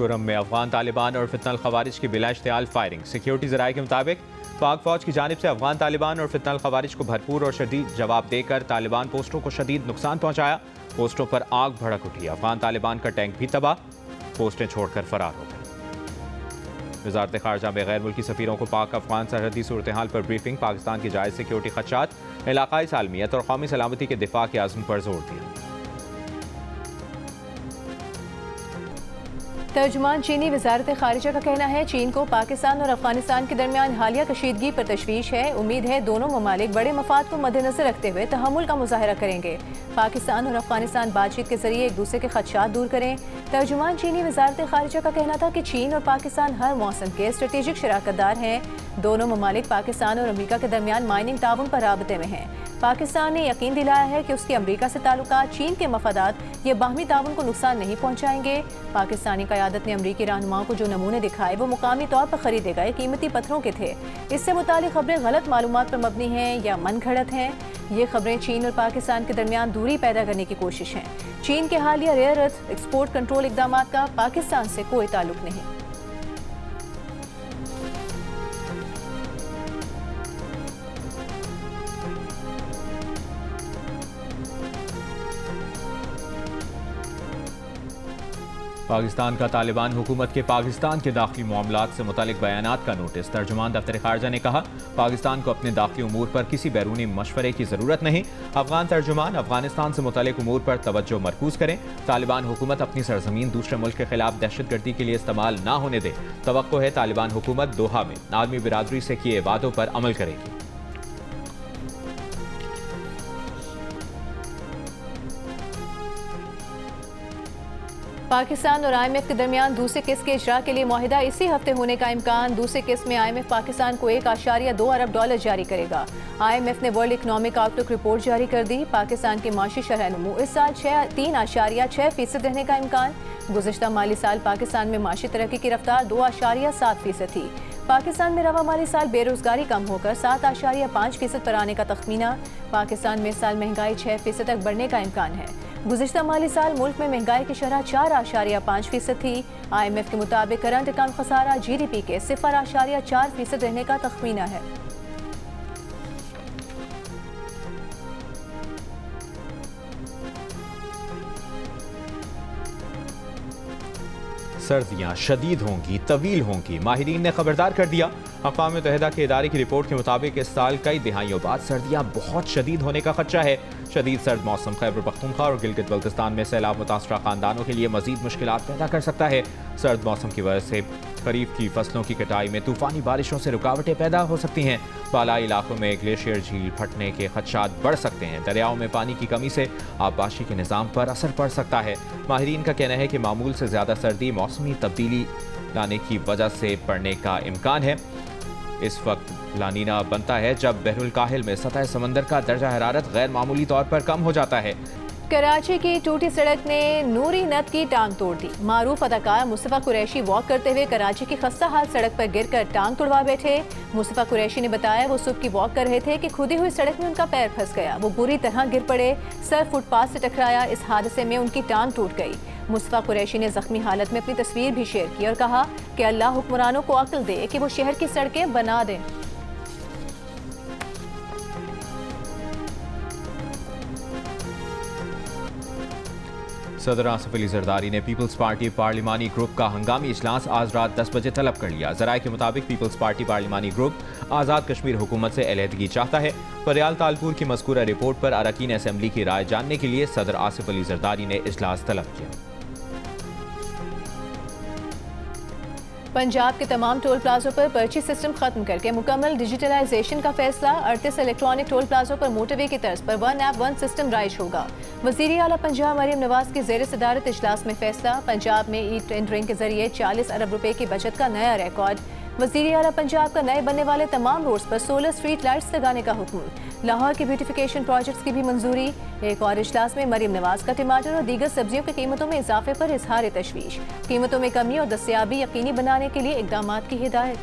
कुरम में अफगान तालिबान और फितनल खवारिज की बिला इश्तियाल फायरिंग। सिक्योरिटी ज़राए के मुताबिक पाक फौज की जानिब से अफगान तालिबान और फितनल खवारिज को भरपूर और शदीद जवाब देकर तालिबान पोस्टों को शदीद नुकसान पहुंचाया। पोस्टों पर आग भड़क उठी। अफगान तालिबान का टैंक भी तबाह, पोस्टें छोड़कर फरार हो गए। वज़ारत ख़ारजा में गैर मुल्की सफ़ीरों को पाक अफगान सरहदी सूरत हाल पर ब्रीफिंग। पाकिस्तान के जायज़ सिक्योरिटी खदशात, इलाकाई सालमियत और कौमी सलामती के दिफा के आज़म पर जोर दिया। तर्जुमान चीनी वज़ारत ख़ारिजा का कहना है चीन को पाकिस्तान और अफगानिस्तान के दरमियान हालिया कशीदगी पर तशवीश है। उम्मीद है दोनों ममालिक बड़े मफाद को मद्देनजर रखते हुए तहम्मुल का मुजाहरा करेंगे। पाकिस्तान और अफगानिस्तान बातचीत के जरिए एक दूसरे के खदशात दूर करें। तर्जुमान चीनी वज़ारत ख़ारिजा का कहना था कि चीन और पाकिस्तान हर मौसम के स्ट्रेटेजिक शराकतदार हैं। दोनों ममालिक पाकिस्तान और अमरीका के दरमियान माइनिंग ताउन पर राबते में हैं। पाकिस्तान ने यकीन दिलाया है कि उसके अमरीका से ताल्लुकात चीन के मफादात ये बाहमी ताउन को नुकसान नहीं पहुंचाएंगे। पाकिस्तानी क़यादत ने अमरीकी रहनुमाओं को जो नमूने दिखाए वो मुकामी तौर पर खरीदे गए कीमती पत्थरों के थे। इससे मुतालिक खबरें गलत मालूमात पर मबनी हैं या मन घड़त हैं। ये खबरें चीन और पाकिस्तान के दरमियान दूरी पैदा करने की कोशिश है। चीन के हालिया रेयर अर्थ एक्सपोर्ट कंट्रोल इकदाम का पाकिस्तान से कोई ताल्लुक नहीं। पाकिस्तान का तालिबान हुकूमत के पाकिस्तान के दाखिली मामलात से मुतालिक बयानात का नोटिस। तर्जुमान दफ्तर ख़ारजा ने कहा पाकिस्तान को अपने दाखिली उमूर पर किसी बैरूनी मशवरे की ज़रूरत नहीं। अफगान तर्जुमान अफगानिस्तान से मुतालिक उमूर पर तवज्जो मरकूज करें। तालिबान हुकूमत अपनी सरजमीन दूसरे मुल्क के खिलाफ दहशतगर्दी के लिए इस्तेमाल ना होने दे। तवक्को है तालिबान हुकूमत दोहा में आलमी बिरादरी से किए वादों पर अमल करेगी। पाकिस्तान और IMF के दरमियान दूसरे किस्त के इजरा के लिए मुआहिदा इसी हफ्ते होने का इम्कान। दूसरे किस्त में IMF पाकिस्तान को $1.2 अरब जारी करेगा। IMF ने वर्ल्ड इकनॉमिक आउटलुक रिपोर्ट जारी कर दी। पाकिस्तान के माशी शरह-ए-नमू इस साल 3.6% रहने का इम्कान। गुज़िश्ता माली साल पाकिस्तान में माशी तरक्की की रफ्तार 2.7% थी। पाकिस्तान में रवा माली साल बेरोजगारी कम होकर 7.5% पर आने का तखमीना। पाकिस्तान में इस साल महंगाई 6% तक बढ़ने का इम्कान है। गुज़िश्ता माली साल मुल्क में महंगाई की शरह 4.5% थी। IMF के मुताबिक करंट अकाउंट खसारा GDP के 0.4% रहने का तखमीना है। सर्दियाँ शदीद होंगी, तवील होंगी, माहिरीन ने खबरदार कर दिया। अक़वाम मुत्तहिदा के इदारे की रिपोर्ट के मुताबिक इस साल कई दिहाइयों बाद सर्दियाँ बहुत शदीद होने का खदशा है। शदीद सर्द मौसम खैबर पख्तूनख्वा और गिलगित बल्तिस्तान में सैलाब मुतासरा खानदानों के लिए मजीद मुश्किलात पैदा कर सकता है। सर्द मौसम की वजह से खरीफ की फसलों की कटाई में तूफ़ानी बारिशों से रुकावटें पैदा हो सकती हैं। बालाई इलाकों में ग्लेशियर झील फटने के खदशात बढ़ सकते हैं। दरियाओं में पानी की कमी से आबपाशी के निज़ाम पर असर पड़ सकता है। माहिरीन का कहना है कि मामूल से ज़्यादा सर्दी मौसमी तब्दीली लाने की वजह से पड़ने का इम्कान है। इस वक्त लानीना बनता है जब बहरुल काहिल में सतह समंदर का दर्जा हरारत गैर मामूली तौर पर कम हो जाता है। कराची की टूटी सड़क ने नूरी नद की टांग तोड़ दी। मारूफ अदाकार मुस्तफ़ा कुरैशी वॉक करते हुए कराची की खस्ता हाल सड़क पर गिरकर टांग तुड़वा बैठे। मुस्तफ़ा कुरैशी ने बताया वो सुबह की वॉक कर रहे थे कि खुदी हुई सड़क में उनका पैर फंस गया। वो बुरी तरह गिर पड़े, सर फुटपाथ से टकराया। इस हादसे में उनकी टांग टूट गई। मुस्तफ़ा कुरैशी ने जख्मी हालत में अपनी तस्वीर भी शेयर की और कहा कि अल्लाह हुक्मरानों को अक्ल दे कि वो शहर की सड़कें बना दें। सदर आसिफ अली जरदारी ने पीपल्स पार्टी पार्लिमानी ग्रुप का हंगामी इजलास आज रात 10 बजे तलब कर लिया। ज़राए के मुताबिक peoples party पार्लिमानी group Azad Kashmir हुकूमत से अलहदगी चाहता है। फरियाल तालपुर की मज़कूरा रिपोर्ट पर अरकान असम्बली की राय जानने के लिए सदर आसिफ अली जरदारी ने इजलास तलब किया। पंजाब के तमाम टोल प्लाजों पर पर्ची सिस्टम खत्म करके मुकम्मल डिजिटलाइजेशन का फैसला। 38 इलेक्ट्रॉनिक टोल प्लाजों पर मोटरवे की तर्ज पर 1 ऐप 1 सिस्टम राइज होगा। वज़ीर आला पंजाब मरियम नवाज की ज़ेर सदारत इजलास में फैसला। पंजाब में ई टेंडरिंग के जरिए 40 अरब रुपए की बचत का नया रिकॉर्ड। वज़ीर आला पंजाब का नए बनने वाले तमाम रोड्स पर सोलर स्ट्रीट लाइट्स लगाने का हुक्म। लाहौर की ब्यूटिफिकेशन प्रोजेक्ट्स की भी मंजूरी। एक और इजलास में मरियम नवाज का टमाटर और दीगर सब्जियों की कीमतों में इजाफे पर इजहार तशवीश। कीमतों में कमी और दस्तयाबी यकीनी बनाने के लिए इकदाम की हिदायत।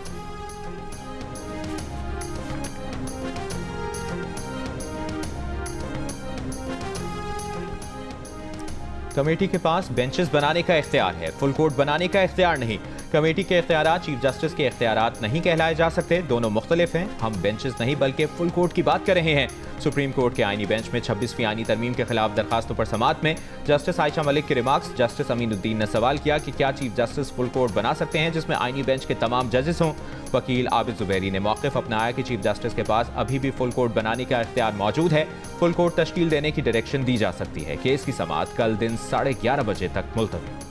कमेटी के पास बेंचेस बनाने का इख्तियार है, फुल कोर्ट बनाने का इख्तियार नहीं। कमेटी के इख्तियारात चीफ जस्टिस के इख्तियारात नहीं कहलाए जा सकते, दोनों मुख्तलिफ हैं। हम बेंचेस नहीं बल्कि फुल कोर्ट की बात कर रहे हैं। सुप्रीम कोर्ट के आईनी बेंच में 26वीं आईनी तरमीम के खिलाफ दरखास्तों पर समाअत में जस्टिस आयशा मलिक के रिमार्क्स। जस्टिस अमीनुद्दीन ने सवाल किया कि क्या चीफ जस्टिस फुल कोर्ट बना सकते हैं जिसमें आईनी बेंच के तमाम जजेस हों। वकील आबिद जुबैरी ने मौक़िफ़ अपनाया कि चीफ जस्टिस के पास अभी भी फुल कोर्ट बनाने का इख्तियार मौजूद है। फुल कोर्ट तश्कील देने की डायरेक्शन दी जा सकती है। केस की समाअत कल दिन 11:30 बजे तक मुलतवी।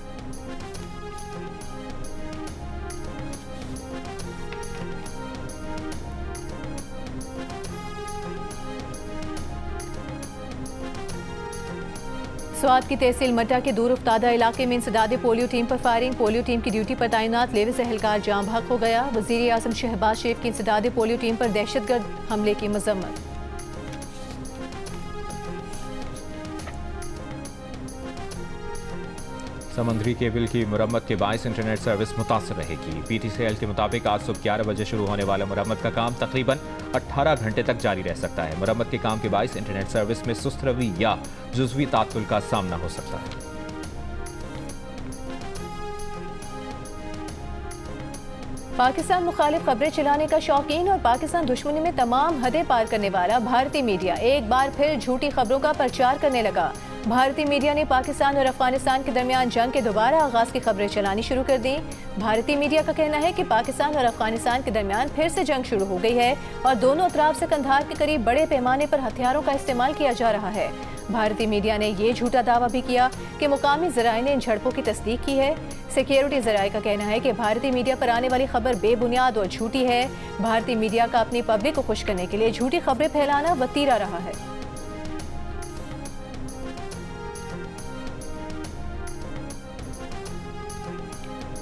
स्वात की तहसील मट्टा के दूर उफ्तादा इलाके में इंसदाद पोलियो टीम पर फायरिंग। पोलियो टीम की ड्यूटी पर तैनात लेविस एहलकार जाँ भाग हो गया। वज़ीर आज़म शहबाज शरीफ की इंसदाद पोलियो टीम पर दहशतगर्द हमले की मजम्मत। समंदरी केबल की मुरम्मत के बायस इंटरनेट सर्विस मुतासर रहेगी। PTCL के मुताबिक आज सुबह 11 बजे शुरू होने वाला मुरम्मत का काम तकरीबन 18 घंटे तक जारी रह सकता है। मुरम्मत के काम के बायस इंटरनेट सर्विस में सुस्त रवी या जुज़वी तातुल का सामना हो सकता है। पाकिस्तान मुखालिफ खबरें चलाने का शौकीन और पाकिस्तान दुश्मनी में तमाम हदें पार करने वाला भारतीय मीडिया एक बार फिर झूठी खबरों का प्रचार करने लगा। भारतीय मीडिया ने पाकिस्तान और अफगानिस्तान के दरमियान जंग के दोबारा आगाज की खबरें चलानी शुरू कर दी। भारतीय मीडिया का कहना है कि पाकिस्तान और अफगानिस्तान के दरमियान फिर से जंग शुरू हो गई है और दोनों अतराफ से कंधार के करीब बड़े पैमाने पर हथियारों का इस्तेमाल किया जा रहा है। भारतीय मीडिया ने ये झूठा दावा भी किया कि मुकामी ज़राए ने इन झड़पों की तस्दीक की है। सिक्योरिटी ज़राए का कहना है कि भारतीय मीडिया पर आने वाली खबर बेबुनियाद और झूठी है। भारतीय मीडिया का अपनी पब्लिक को खुश करने के लिए झूठी खबरें फैलाना वतीरा रहा है।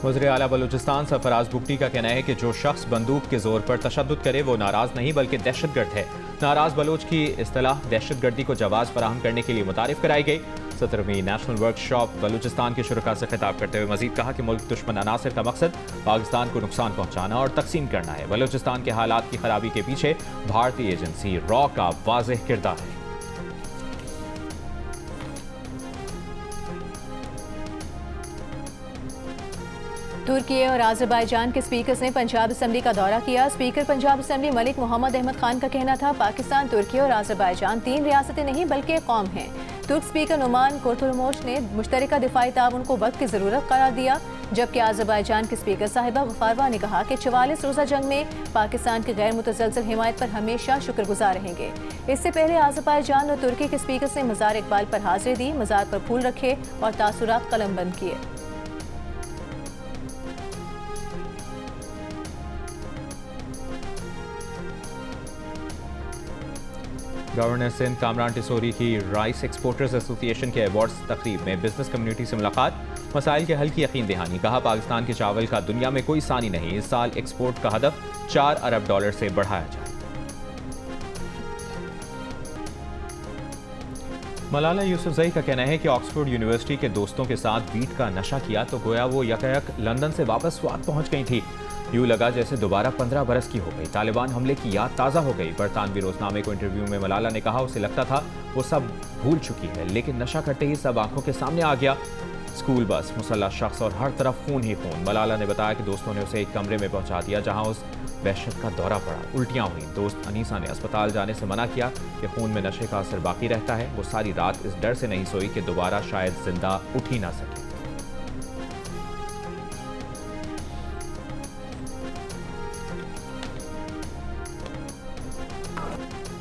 वज़ीर आला बलूचिस्तान सरफराज बुगटी का कहना है कि जो शख्स बंदूक के जोर पर तशद्दुद करे वो नाराज नहीं बल्कि दहशतगर्द है। नाराज बलोच की इस्तिलाह दहशतगर्दी को जवाज़ फराहम करने के लिए मुतारिफ कराई गई। 17वीं नेशनल वर्कशॉप बलूचिस्तान के शुरका से खिताब करते हुए मजीद कहा कि मुल्क दुश्मन अनासर का मकसद पाकिस्तान को नुकसान पहुंचाना और तकसीम करना है। बलूचिस्तान के हालात की खराबी के पीछे भारतीय एजेंसी रॉ का वाज़ेह किरदार है। तुर्की और आज़रबाईजान के स्पीकर्स ने पंजाब असम्बली का दौरा किया। स्पीकर पंजाब असम्बली मलिक मोहम्मद अहमद खान का कहना था पाकिस्तान, तुर्की और आज़रबाईजान 3 रियासतें नहीं बल्कि एक कौम हैं। तुर्क स्पीकर नुमान कुर्तुलमोश ने मुश्तरका दिफाई ताउन को वक्त की ज़रूरत करार दिया, जबकि आज़रबाईजान के स्पीकर साहिबा गफारवा ने कहा कि 44 रोज़ा जंग में पाकिस्तान की गैर मुतज़लज़ल हिमायत पर हमेशा शुक्रगुजार रहेंगे। इससे पहले आज़रबाईजान और तुर्की के स्पीकर ने मज़ार इकबाल पर हाजिरी दी, मज़ार पर फूल रखे और तासुरात कलमबंद किए। गवर्नर सिंध कामरान टिसोरी की राइस एक्सपोर्टर्स एसोसिएशन के अवार्ड्स तकरीब में बिजनेस कम्युनिटी से मुलाकात, मसाइल के हल की यकीन दहानी। कहा पाकिस्तान के चावल का दुनिया में कोई सानी नहीं, इस साल एक्सपोर्ट का हदफ $4 अरब से बढ़ाया जाए। मलाला यूसुफजई का कहना है कि ऑक्सफोर्ड यूनिवर्सिटी के दोस्तों के साथ वीट का नशा किया तो गोया वो यकायक लंदन से वापस स्वात पहुंच गई थी। यूं लगा जैसे दोबारा 15 बरस की हो गई। तालिबान हमले की याद ताज़ा हो गई। बरतानवी रोजनामे को इंटरव्यू में मलाला ने कहा उसे लगता था वो सब भूल चुकी है, लेकिन नशा करते ही सब आंखों के सामने आ गया। स्कूल बस, मुसल्ला शख्स और हर तरफ खून ही खून। मलाला ने बताया कि दोस्तों ने उसे एक कमरे में पहुंचा दिया जहां उस वहशत का दौरा पड़ा, उल्टियां हुई। दोस्त अनीसा ने अस्पताल जाने से मना किया कि खून में नशे का असर बाकी रहता है। वो सारी रात इस डर से नहीं सोई कि दोबारा शायद जिंदा उठ ही ना सके।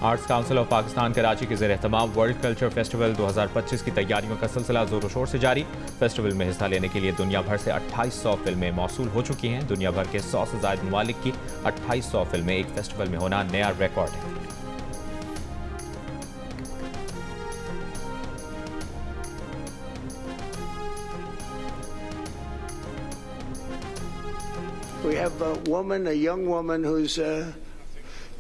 Arts council of Pakistan Karachi के ज़ेर-ए-एहतमाम वर्ल्ड कल्चर फेस्टिवल 2025 की तैयारियों का सिलसिला जोरों शोर से जारी। फेस्टिवल में हिस्सा लेने के लिए दुनिया भर से 2800 फिल्में मौसूल हो चुकी हैं। दुनिया भर के 100 से ज़ायद ममालिक की 2800 फिल्में एक फेस्टिवल में होना नया रिकॉर्ड है। We have a woman, a young woman who's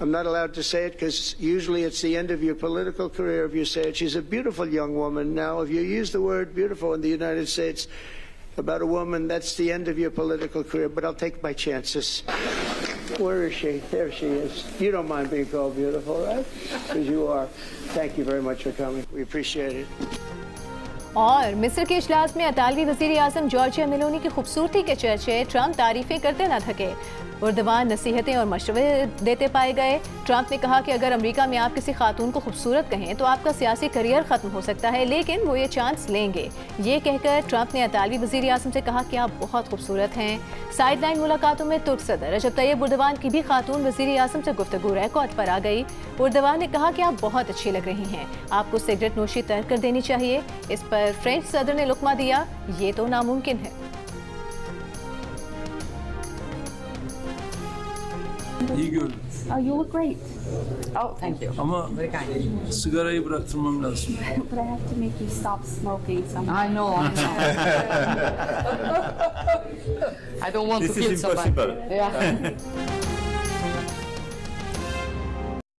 I'm not allowed to say it because usually it's the end of your political career if you say it. She's a beautiful young woman. Now, if you use the word beautiful in the United States about a woman, that's the end of your political career. But I'll take my chances. Where is she? There she is. You don't mind being called beautiful, right? Because you are. Thank you very much for coming. We appreciate it. और मिस्र के इजलास में इतालवी वजीर आजम Giorgia Meloni की खूबसूरती के चर्चे, ट्रंप तारीफें करते न थके। उर्दवान नसीहतें और मशवरे देते पाए गए। ट्रंप ने कहा कि अगर अमेरिका में आप किसी खातून को खूबसूरत कहें तो आपका सियासी करियर खत्म हो सकता है, लेकिन वो ये चांस लेंगे। ये कहकर ट्रंप ने इतालवी वजीर आजम से कहा कि आप बहुत खूबसूरत हैं। साइडलाइन मुलाकातों में तुर्क सदर रजब तैयब उर्दवान की भी खातून वजीर आजम से गुफ्तगू रिकॉर्ड पर आ गई। उर्दवान ने कहा कि आप बहुत अच्छी लग रही हैं, आपको सिगरेट नोशी तर्क कर देनी चाहिए। इस पर फ्रेंच सदर ने लुकमा दिया, ये तो नामुमकिन है। İyi gördüm. Oh, you look great. Oh, thank you. Ama sigarayı bıraktırmam lazım. But I have to make you stop smoking somehow. I know. I don't want to kill somebody. Yeah.